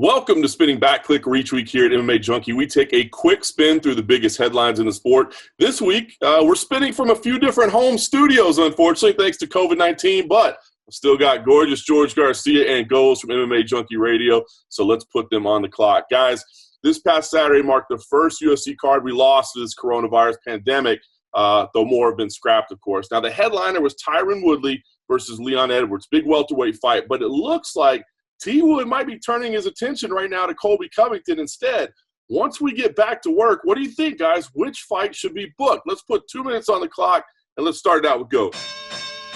Welcome to Spinning Back Clique Reach Week here at MMA Junkie. We take a quick spin through the biggest headlines in the sport. This week, we're spinning from a few different home studios, unfortunately, thanks to COVID-19, but we've still got Gorgeous George, Garcia, and Goze from MMA Junkie Radio, so let's put them on the clock. Guys, this past Saturday marked the first UFC card we lost to this coronavirus pandemic, though more have been scrapped, of course. Now, the headliner was Tyron Woodley versus Leon Edwards, big welterweight fight, but it looks like T. Wood might be turning his attention right now to Colby Covington instead. Once we get back to work, what do you think, guys? Which fight should be booked? Let's put 2 minutes on the clock, and let's start it out with Goze.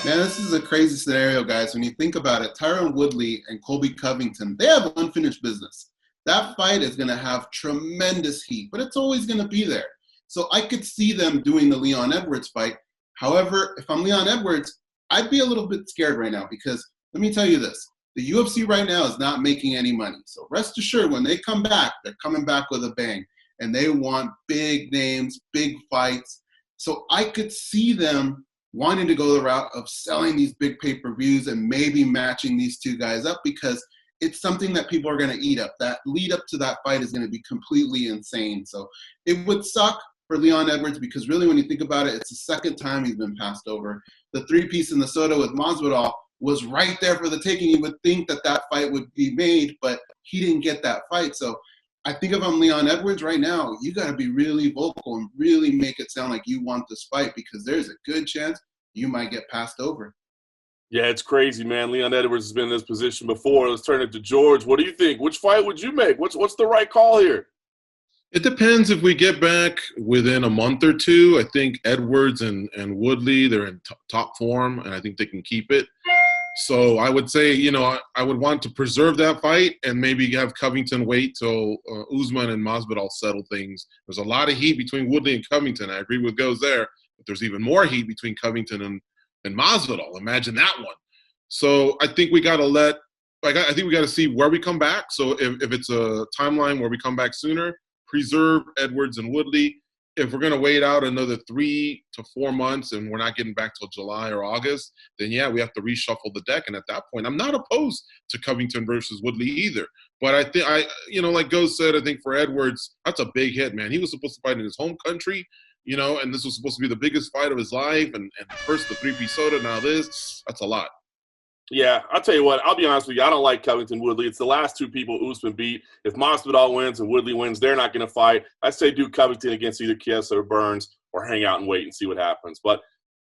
Man, this is a crazy scenario, guys. When you think about it, Tyron Woodley and Colby Covington, they have unfinished business. That fight is going to have tremendous heat, but it's always going to be there. So I could see them doing the Leon Edwards fight. However, if I'm Leon Edwards, I'd be a little bit scared right now because let me tell you this. The UFC right now is not making any money. So rest assured, when they come back, they're coming back with a bang. And they want big names, big fights. So I could see them wanting to go the route of selling these big pay-per-views and maybe matching these two guys up because it's something that people are going to eat up. That lead up to that fight is going to be completely insane. So it would suck for Leon Edwards because really when you think about it, it's the second time he's been passed over. The three-piece in the soda with Masvidal was right there for the taking. You would think that that fight would be made, but he didn't get that fight. So I think if I'm Leon Edwards right now, you got to be really vocal and really make it sound like you want this fight because there's a good chance you might get passed over. Yeah, it's crazy, man. Leon Edwards has been in this position before. Let's turn it to George. What do you think? Which fight would you make? What's the right call here? It depends if we get back within a month or two. I think Edwards and Woodley, they're in top form, and I think they can keep it. So I would say, I would want to preserve that fight and maybe have Covington wait till Usman and Masvidal settle things. There's a lot of heat between Woodley and Covington. I agree with Goze there, but there's even more heat between Covington and Masvidal. Imagine that one. So I think we got to I think we got to see where we come back. So if it's a timeline where we come back sooner, preserve Edwards and Woodley. If we're going to wait out another 3 to 4 months and we're not getting back till July or August, then yeah, we have to reshuffle the deck. And at that point, I'm not opposed to Covington versus Woodley either. But I think like Goze said, I think for Edwards, that's a big hit, man. He was supposed to fight in his home country, and this was supposed to be the biggest fight of his life. And first the three-piece soda, now that's a lot. Yeah, I'll tell you what, I'll be honest with you. I don't like Covington Woodley. It's the last two people Usman beat. If Masvidal wins and Woodley wins, they're not going to fight. I say do Covington against either Chiesa or Burns or hang out and wait and see what happens. But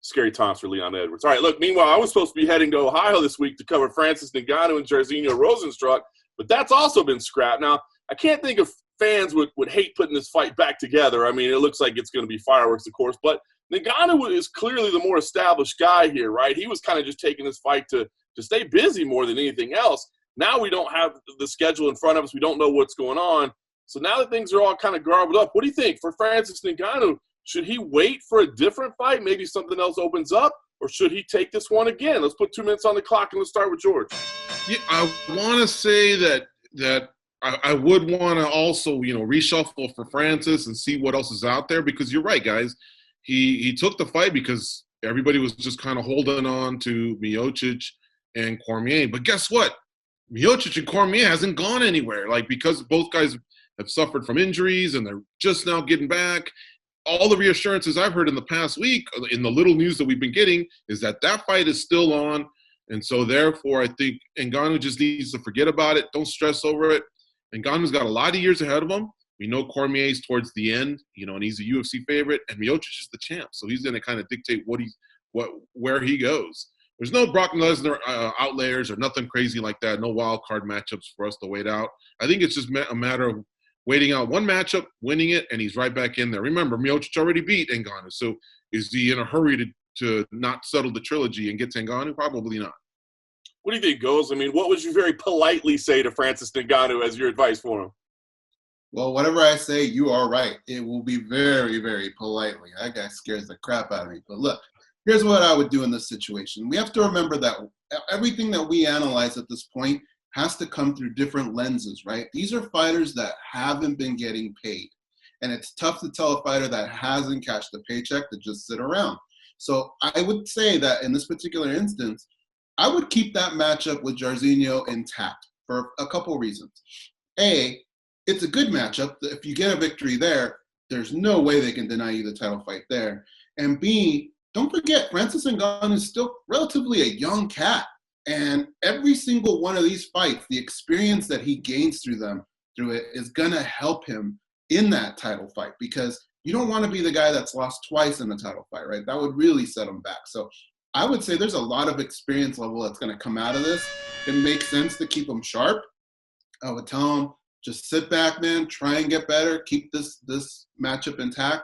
scary times for Leon Edwards. All right, look, meanwhile, I was supposed to be heading to Ohio this week to cover Francis Nagato and Jairzinho Rosenstruck, but that's also been scrapped. Now, I can't think of fans would hate putting this fight back together. I mean, it looks like it's going to be fireworks, of course, but Nagato is clearly the more established guy here, right? He was kind of just taking this fight to stay busy more than anything else. Now we don't have the schedule in front of us. We don't know what's going on. So now that things are all kind of garbled up, what do you think? For Francis Ngannou, should he wait for a different fight? Maybe something else opens up? Or should he take this one again? Let's put 2 minutes on the clock and let's start with George. Yeah, I want to say that I would want to also, reshuffle for Francis and see what else is out there because you're right, guys. He took the fight because everybody was just kind of holding on to Miocic and Cormier. But guess what? Miocic and Cormier hasn't gone anywhere. Because both guys have suffered from injuries and they're just now getting back. All the reassurances I've heard in the past week, in the little news that we've been getting, is that fight is still on. And so therefore, I think Ngannou just needs to forget about it. Don't stress over it. Ngannou's got a lot of years ahead of him. We know Cormier's towards the end, and he's a UFC favorite, and Miocic is the champ. So he's going to kind of dictate where he goes. There's no Brock Lesnar outliers or nothing crazy like that. No wild card matchups for us to wait out. I think it's just a matter of waiting out one matchup, winning it, and he's right back in there. Remember, Miocic already beat Ngannou, so is he in a hurry to not settle the trilogy and get to Ngannou? Probably not. What do you think, Goze? I mean, what would you very politely say to Francis Ngannou as your advice for him? Well, whatever I say, you are right. It will be very, very politely. That guy scares the crap out of me. But look, here's what I would do in this situation. We have to remember that everything that we analyze at this point has to come through different lenses, right? These are fighters that haven't been getting paid. And it's tough to tell a fighter that hasn't cashed a paycheck to just sit around. So I would say that in this particular instance, I would keep that matchup with Jairzinho intact for a couple reasons. A, it's a good matchup. If you get a victory there, there's no way they can deny you the title fight there. And B, don't forget, Francis Ngannou is still relatively a young cat. And every single one of these fights, the experience that he gains through it is going to help him in that title fight, because you don't want to be the guy that's lost twice in the title fight, right? That would really set him back. So I would say there's a lot of experience level that's going to come out of this. It makes sense to keep him sharp. I would tell him, just sit back, man, try and get better, keep this matchup intact,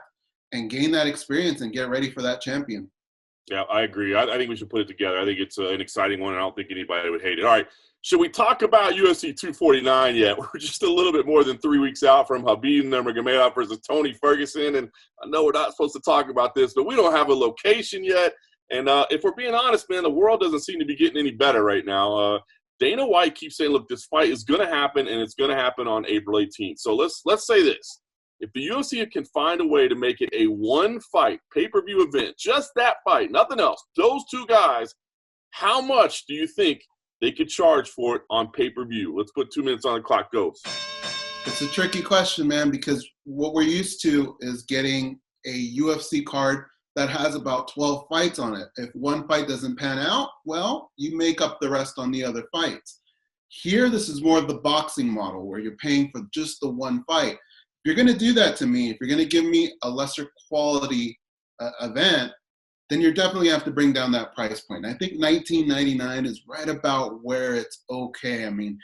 and gain that experience and get ready for that champion. Yeah, I agree. I think we should put it together. I think it's an exciting one, and I don't think anybody would hate it. All right, should we talk about UFC 249 yet? We're just a little bit more than 3 weeks out from Khabib Nurmagomedov versus Tony Ferguson, and I know we're not supposed to talk about this, but we don't have a location yet. And if we're being honest, man, the world doesn't seem to be getting any better right now. Dana White keeps saying, look, this fight is going to happen, and it's going to happen on April 18th. So let's say this. If the UFC can find a way to make it a one-fight pay-per-view event, just that fight, nothing else, those two guys, how much do you think they could charge for it on pay-per-view? Let's put 2 minutes on the clock. Goes. It's a tricky question, man, because what we're used to is getting a UFC card that has about 12 fights on it. If one fight doesn't pan out, well, you make up the rest on the other fights. Here, this is more of the boxing model where you're paying for just the one fight. If you're going to do that to me, if you're going to give me a lesser quality event, then you're definitely have to bring down that price point. I think $19.99 is right about where it's okay. I mean,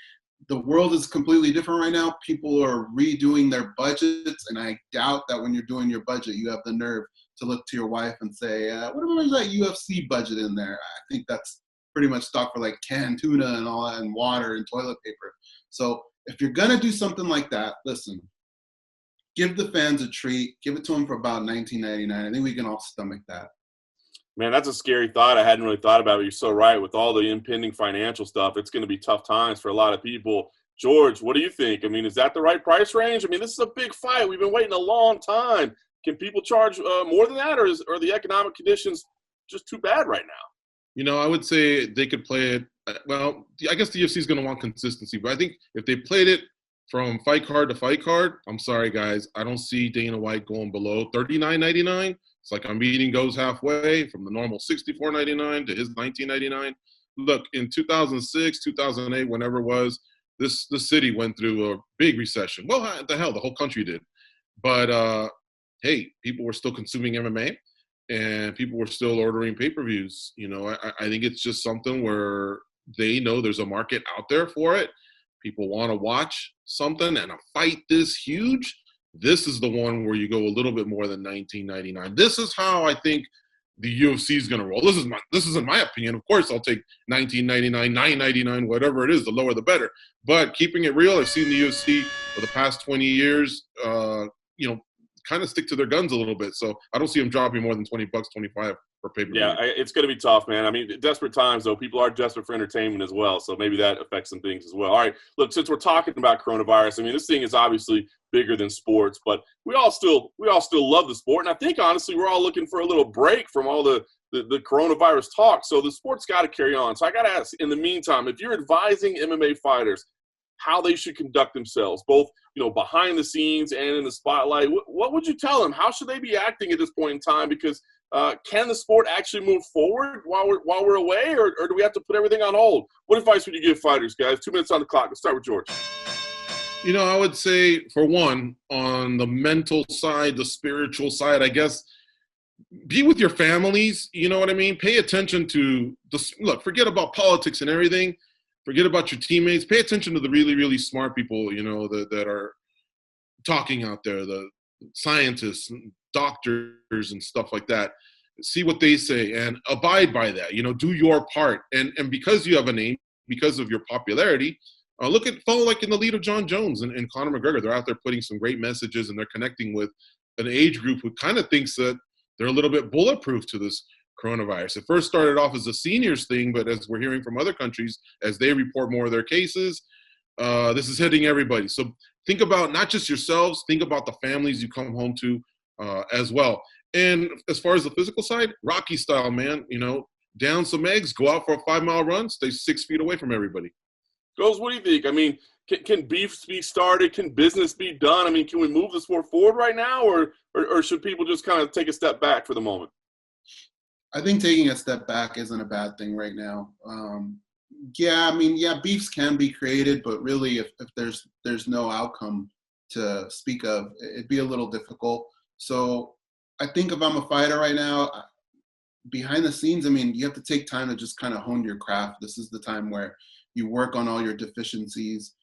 the world is completely different right now. People are redoing their budgets, and I doubt that when you're doing your budget, you have the nerve to look to your wife and say, what about that UFC budget in there? I think that's pretty much stock for like canned tuna and all that, and water and toilet paper. So if you're going to do something like that, listen, give the fans a treat. Give it to them for about $19.99. I think we can all stomach that. Man, that's a scary thought. I hadn't really thought about it. You're so right. With all the impending financial stuff, it's going to be tough times for a lot of people. George, what do you think? I mean, is that the right price range? I mean, this is a big fight. We've been waiting a long time. Can people charge more than that, or are the economic conditions just too bad right now? You know, I would say they could play it. Well, I guess the UFC is going to want consistency, but I think if they played it from fight card to fight card, I'm sorry, guys, I don't see Dana White going below $39.99. It's like I'm meeting Goze halfway from the normal $64.99 to his $19.99. Look, in 2006, 2008, whenever it was, the city went through a big recession. Well, what the hell, the whole country did. But hey, people were still consuming MMA, and people were still ordering pay-per-views. You know, I think it's just something where they know there's a market out there for it. People want to watch something, and a fight this huge, this is the one where you go a little bit more than $19.99. This is how I think the UFC is going to roll. This is in my opinion. Of course, I'll take $19.99, $9.99, whatever it is. The lower, the better. But keeping it real, I've seen the UFC for the past 20 years, kind of stick to their guns a little bit. So I don't see them dropping more than $20, $25 for pay-per-view. Yeah, it's going to be tough, man. I mean, desperate times, though. People are desperate for entertainment as well. So maybe that affects some things as well. All right, look, since we're talking about coronavirus, I mean, this thing is obviously bigger than sports, but we all still love the sport. And I think, honestly, we're all looking for a little break from all the coronavirus talk. So the sport's got to carry on. So I got to ask, in the meantime, if you're advising MMA fighters how they should conduct themselves, both, behind the scenes and in the spotlight, what would you tell them? How should they be acting at this point in time? Because can the sport actually move forward while we're away, or do we have to put everything on hold? What advice would you give fighters, guys? 2 minutes on the clock. Let's start with George. I would say, for one, on the mental side, the spiritual side, I guess, be with your families. You know what I mean? Pay attention to look, forget about politics and everything. Forget about your teammates. Pay attention to the really, really smart people, that are talking out there, the scientists, doctors, and stuff like that. See what they say and abide by that. Do your part. And because you have a name, because of your popularity, follow like in the lead of John Jones and Conor McGregor. They're out there putting some great messages, and they're connecting with an age group who kind of thinks that they're a little bit bulletproof to this coronavirus. It first started off as a seniors thing, but as we're hearing from other countries, as they report more of their cases, this is hitting everybody. So think about not just yourselves, think about the families you come home to as well. And as far as the physical side, Rocky style, man, down some eggs, go out for a 5-mile run, stay 6 feet away from everybody. Goze, what do you think? I mean, can beefs be started? Can business be done? I mean, can we move the sport forward right now, or should people just kind of take a step back for the moment? I think taking a step back isn't a bad thing right now. Yeah, I mean, yeah, beefs can be created, but really, if there's no outcome to speak of, it'd be a little difficult. So I think if I'm a fighter right now, behind the scenes, I mean, you have to take time to just kind of hone your craft. This is the time where you work on all your deficiencies.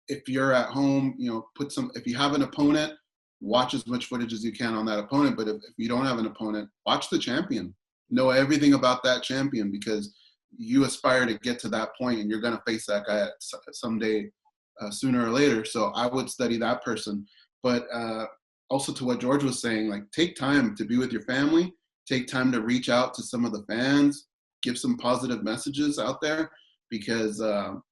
If you're at home, if you have an opponent, watch as much footage as you can on that opponent. But if you don't have an opponent, watch the champion. Know everything about that champion, because you aspire to get to that point and you're going to face that guy someday, sooner or later. So I would study that person. But also to what George was saying, like, take time to be with your family, take time to reach out to some of the fans, give some positive messages out there, because I'll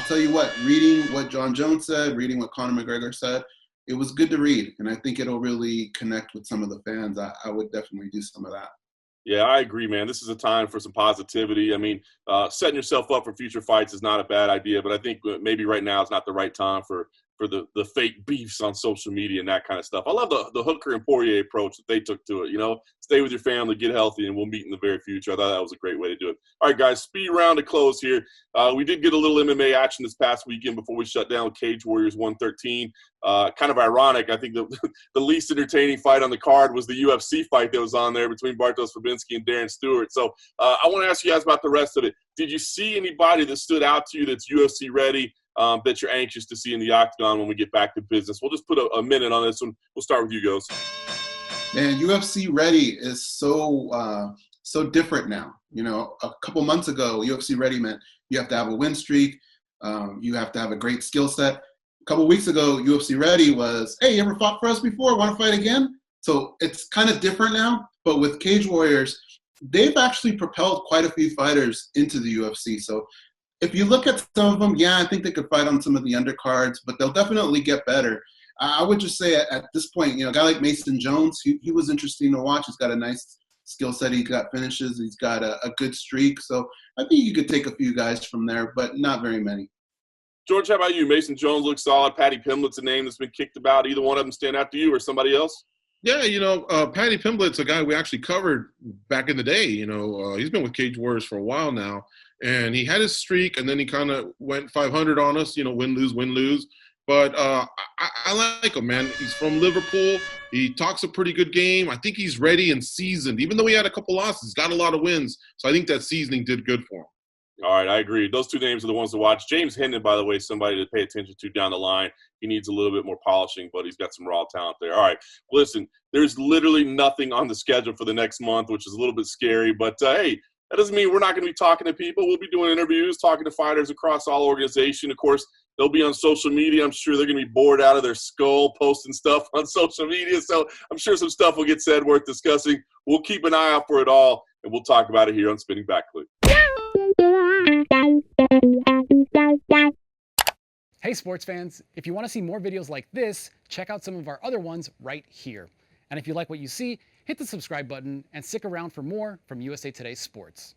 tell you what, reading what John Jones said, reading what Conor McGregor said, it was good to read. And I think it'll really connect with some of the fans. I would definitely do some of that. Yeah, I agree, man. This is a time for some positivity. I mean, setting yourself up for future fights is not a bad idea, but I think maybe right now is not the right time for the fake beefs on social media and that kind of stuff. I love the Hooker and Poirier approach that they took to it. Stay with your family, get healthy, and we'll meet in the very future. I thought that was a great way to do it. All right, guys, speed round to close here. We did get a little MMA action this past weekend before we shut down Cage Warriors 113. Kind of ironic. I think the least entertaining fight on the card was the UFC fight that was on there between Bartosz Fabinski and Darren Stewart. So I want to ask you guys about the rest of it. Did you see anybody that stood out to you that's UFC ready, that you're anxious to see in the octagon when we get back to business? We'll just put a minute on this one. We'll start with you, Goze. Man, UFC ready is so different now. A couple months ago, UFC ready meant you have to have a win streak, you have to have a great skill set. A couple weeks ago, UFC ready was, hey, you ever fought for us before? Want to fight again? So it's kind of different now. But with Cage Warriors, they've actually propelled quite a few fighters into the UFC. So if you look at some of them, yeah, I think they could fight on some of the undercards, but they'll definitely get better. I would just say at this point, a guy like Mason Jones, he was interesting to watch. He's got a nice skill set. He's got finishes. He's got a good streak. So I think you could take a few guys from there, but not very many. George, how about you? Mason Jones looks solid. Patty Pimblett's a name that's been kicked about. Either one of them stand out to you or somebody else? Yeah, Patty Pimblett's a guy we actually covered back in the day. He's been with Cage Warriors for a while now, and he had his streak, and then he kind of went 500 on us, win, lose. But I like him, man. He's from Liverpool. He talks a pretty good game. I think he's ready and seasoned. Even though he had a couple losses, he's got a lot of wins. So I think that seasoning did good for him. All right, I agree. Those two names are the ones to watch. James Hendon, by the way, somebody to pay attention to down the line. He needs a little bit more polishing, but he's got some raw talent there. All right, listen, there's literally nothing on the schedule for the next month, which is a little bit scary. But, hey, that doesn't mean we're not going to be talking to people. We'll be doing interviews, talking to fighters across all organization. Of course, they'll be on social media. I'm sure they're going to be bored out of their skull posting stuff on social media. So I'm sure some stuff will get said worth discussing. We'll keep an eye out for it all, and we'll talk about it here on Spinning Back Clique. Hey sports fans, if you want to see more videos like this, check out some of our other ones right here. And if you like what you see, hit the subscribe button and stick around for more from USA Today Sports.